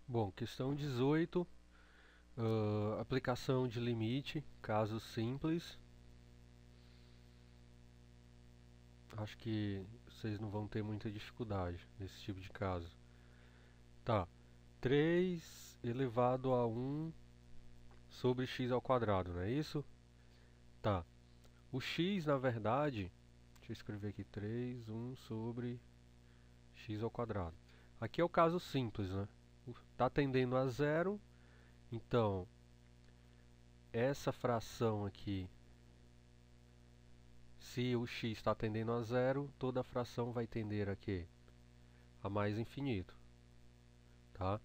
Bom, questão 18, aplicação de limite, caso simples. Acho que vocês não vão ter muita dificuldade nesse tipo de caso. Tá, 3 elevado a 1 sobre x ao quadrado, não é isso? Tá, o x, na verdade, deixa eu escrever aqui 3, 1 sobre x ao quadrado. Aqui é o caso simples, né? Está tendendo a zero, então essa fração aqui, se o x está tendendo a zero, toda a fração vai tender a quê? A mais infinito. Tá?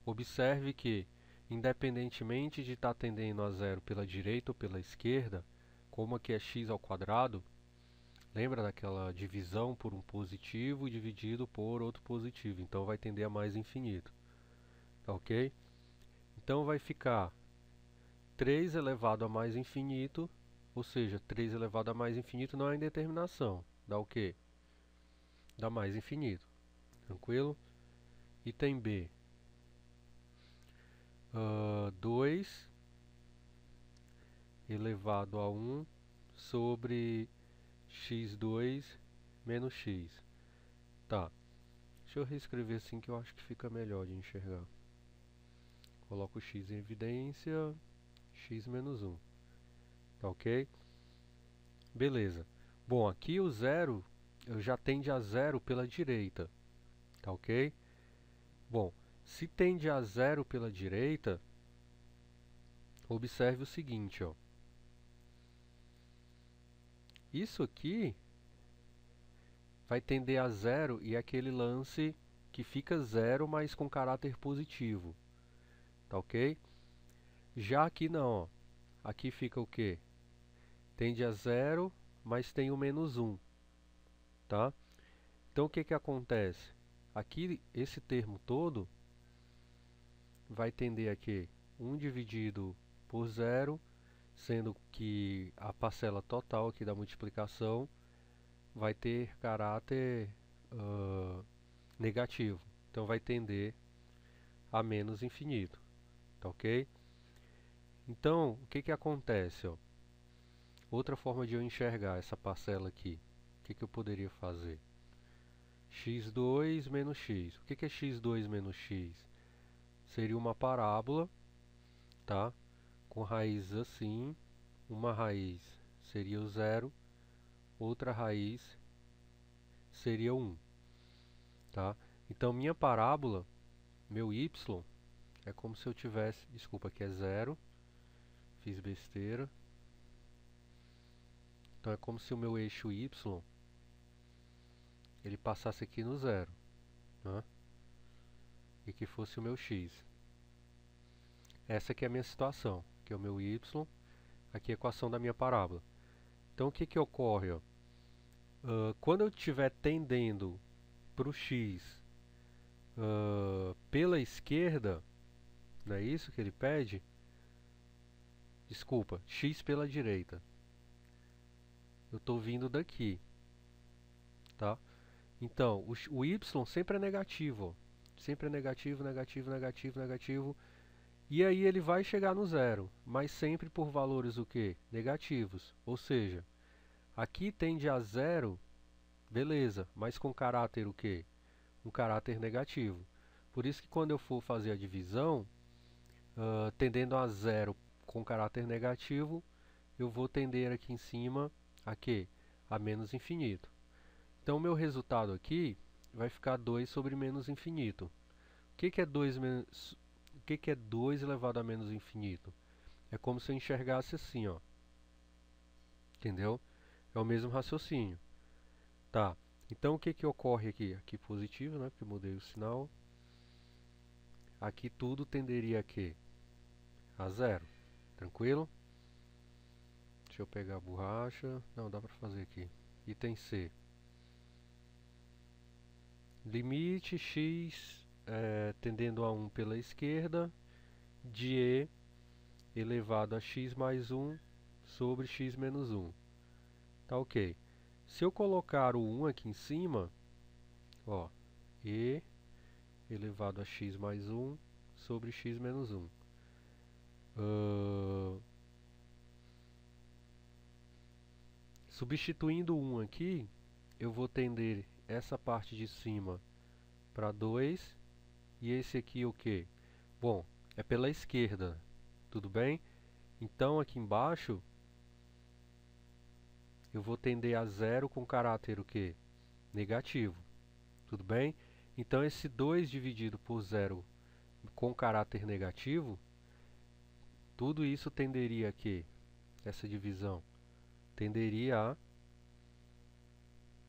Observe que, independentemente de estar tendendo a zero pela direita ou pela esquerda, como aqui é x ao quadrado, lembra daquela divisão por um positivo dividido por outro positivo, então vai tender a mais infinito. Tá ok? Então vai ficar 3 elevado a mais infinito, ou seja, 3 elevado a mais infinito não é indeterminação, dá o quê? Dá mais infinito, tranquilo? Item B, 2 elevado a 1 sobre x2 menos x. Tá, deixa eu reescrever assim que eu acho que fica melhor de enxergar. Coloco o x em evidência, x menos 1. Tá ok? Beleza. Bom, aqui o zero eu já tende a zero pela direita. Tá ok? Bom, se tende a zero pela direita, observe o seguinte, ó. Isso aqui vai tender a zero e é aquele lance que fica zero, mas com caráter positivo. Tá ok? Já aqui não, ó. Aqui fica o quê? Tende a zero, mas tem o menos 1. Tá? Então o que que acontece? Aqui, esse termo todo vai tender a quê? 1 dividido por zero, sendo que a parcela total aqui da multiplicação vai ter caráter negativo. Então vai tender a menos infinito. Tá ok? Então, o que que acontece? Ó? Outra forma de eu enxergar essa parcela aqui. O que que eu poderia fazer? x2 menos x. O que que é x2 menos x? Seria uma parábola, tá? Com raízes assim. Uma raiz seria o zero, outra raiz seria o 1. Tá? Então, minha parábola, meu y, é como se eu tivesse... Desculpa, aqui é zero. Fiz besteira. Então, é como se o meu eixo y ele passasse aqui no zero, né? E que fosse o meu x. Essa aqui é a minha situação, que é o meu y, aqui é a equação da minha parábola. Então o que que ocorre? Ó? Quando eu estiver tendendo para o x pela esquerda, não é isso que ele pede? Desculpa, x pela direita. Eu estou vindo daqui, tá? Então, o y sempre é negativo, ó. Sempre é negativo, negativo, negativo, negativo. E aí ele vai chegar no zero, mas sempre por valores o quê? Negativos. Ou seja, aqui tende a zero, beleza, mas com caráter o quê? Um caráter negativo. Por isso que quando eu for fazer a divisão, tendendo a zero com caráter negativo, eu vou tender aqui em cima a quê? A menos infinito. Então o meu resultado aqui vai ficar 2 sobre menos infinito. O que que é 2 menos... O que que é 2 elevado a menos infinito? É como se eu enxergasse assim, ó. Entendeu? É o mesmo raciocínio. Tá. Então o que que ocorre aqui? Aqui positivo, né? Porque eu mudei o sinal. Aqui tudo tenderia a quê? A zero. Tranquilo? Deixa eu pegar a borracha. Não, dá pra fazer aqui. Item C. Limite x tendendo a 1 pela esquerda de e elevado a x mais 1 sobre x menos 1. Tá ok. Se eu colocar o 1 aqui em cima, ó, e elevado a x mais 1 sobre x menos 1. Substituindo 1 aqui, eu vou tender essa parte de cima para 2 e esse aqui o quê? Bom, é pela esquerda, tudo bem? Então aqui embaixo eu vou tender a 0 com caráter o quê? Negativo, tudo bem? Então esse 2 dividido por 0 com caráter negativo, tudo isso tenderia a quê? Essa divisão tenderia a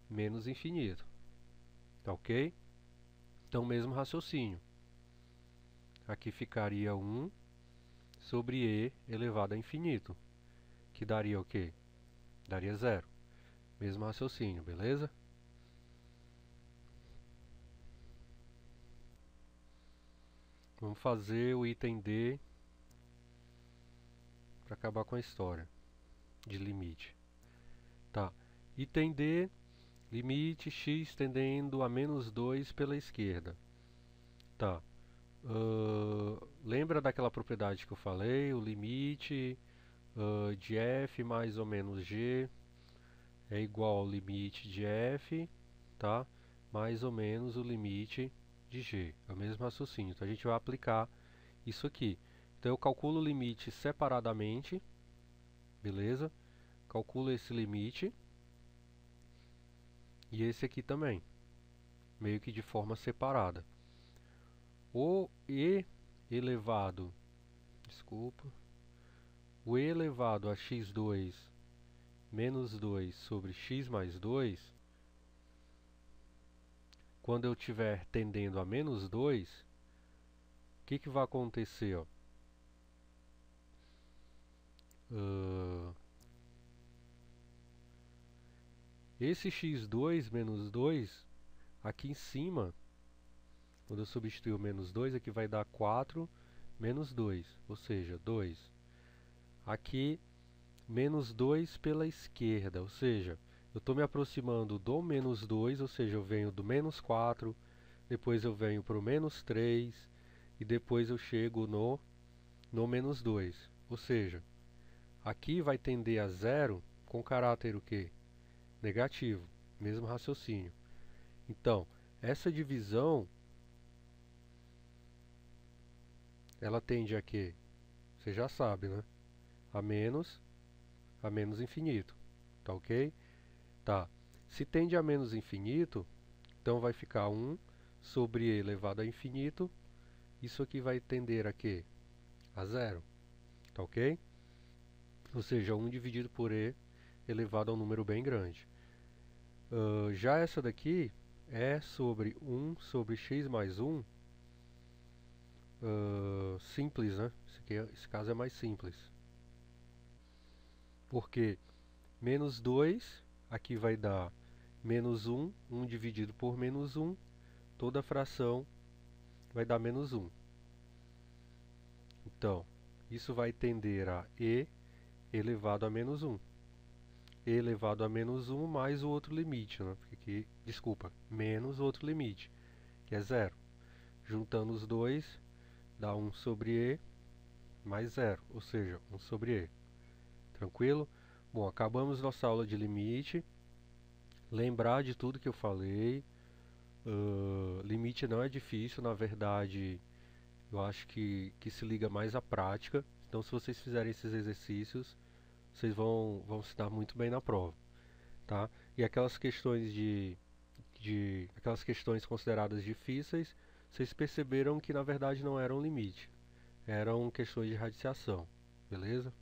menos infinito, tá ok? Então mesmo raciocínio. Aqui ficaria 1 sobre e elevado a infinito, que daria o quê? Daria 0. Mesmo raciocínio, beleza? Vamos fazer o item D para acabar com a história de limite. Tá. Item D, limite x tendendo a menos 2 pela esquerda. Tá. Lembra daquela propriedade que eu falei? O limite de f mais ou menos g é igual ao limite de f, tá? Mais ou menos o limite de g. É o mesmo raciocínio. Então a gente vai aplicar isso aqui. Então eu calculo o limite separadamente, beleza? Calculo esse limite e esse aqui também, meio que de forma separada. O e elevado, o e elevado a x2 menos 2 sobre x mais 2, quando eu estiver tendendo a menos 2, o que vai acontecer? Ó? Esse x2 menos 2, aqui em cima, quando eu substituir o menos 2, aqui vai dar 4 menos 2, ou seja, 2. Aqui, menos 2 pela esquerda, ou seja, eu estou me aproximando do menos 2, ou seja, eu venho do menos 4, depois eu venho para o menos 3, e depois eu chego no menos 2. Ou seja, aqui vai tender a 0 com caráter o quê? Negativo, mesmo raciocínio. Então, essa divisão, ela tende a quê? Você já sabe, né? A menos infinito, tá ok? Tá. Se tende a menos infinito, então vai ficar 1 sobre e elevado a infinito. Isso aqui vai tender a quê? A 0, tá ok? Ou seja, 1 dividido por e elevado a um número bem grande. Já essa daqui é sobre 1 sobre x mais 1, simples, né? Esse caso é mais simples. Porque menos 2, aqui vai dar menos 1, 1 dividido por menos 1, toda fração vai dar menos 1. Então, isso vai tender a e elevado a menos 1. E elevado a menos 1 mais o outro limite, né? Porque aqui, desculpa, menos o outro limite, que é 0. Juntando os dois, dá 1 sobre e mais 0, ou seja, 1 sobre e. Tranquilo? Bom, acabamos nossa aula de limite. Lembrar de tudo que eu falei. Limite não é difícil, na verdade, eu acho que se liga mais à prática. Então, se vocês fizerem esses exercícios, vocês vão se dar muito bem na prova, tá? E aquelas questões aquelas questões consideradas difíceis, vocês perceberam que na verdade não eram limite, eram questões de radiciação, beleza?